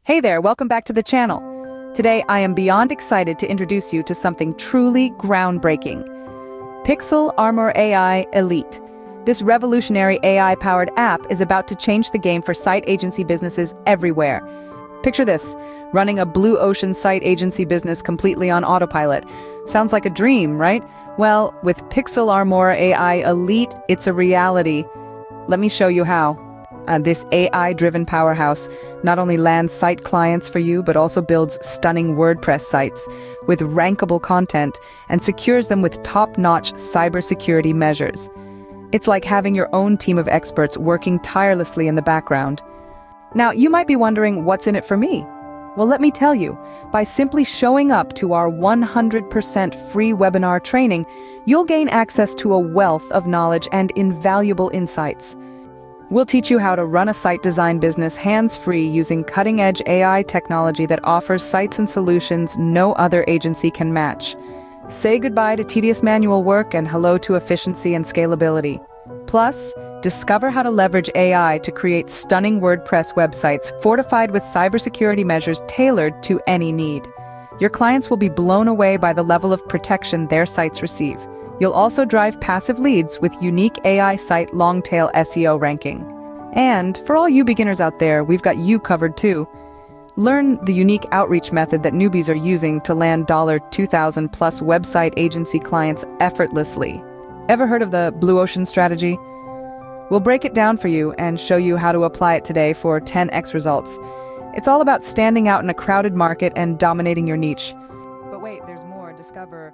Hey there, welcome back to the channel. Today I am beyond excited to introduce you to something truly groundbreaking. PixelArmorAI Elite. This revolutionary AI-powered app is about to change the game for site agency businesses everywhere. Picture this, running a blue ocean site agency business completely on autopilot. Sounds like a dream, right? Well, with PixelArmorAI Elite, it's a reality. Let me show you how. This AI-driven powerhouse not only lands site clients for you, but also builds stunning WordPress sites with rankable content and secures them with top-notch cybersecurity measures. It's like having your own team of experts working tirelessly in the background. Now, you might be wondering what's in it for me. Well, let me tell you, by simply showing up to our 100% free webinar training, you'll gain access to a wealth of knowledge and invaluable insights. We'll teach you how to run a site design business hands-free using cutting-edge AI technology that offers sites and solutions no other agency can match. Say goodbye to tedious manual work and hello to efficiency and scalability. Plus, discover how to leverage AI to create stunning WordPress websites fortified with cybersecurity measures tailored to any need. Your clients will be blown away by the level of protection their sites receive. You'll also drive passive leads with unique AI site long-tail SEO ranking. And for all you beginners out there, we've got you covered too. Learn the unique outreach method that newbies are using to land $2,000 plus website agency clients effortlessly. Ever heard of the blue ocean strategy? We'll break it down for you and show you how to apply it today for 10x results. It's all about standing out in a crowded market and dominating your niche. But wait, there's more. Discover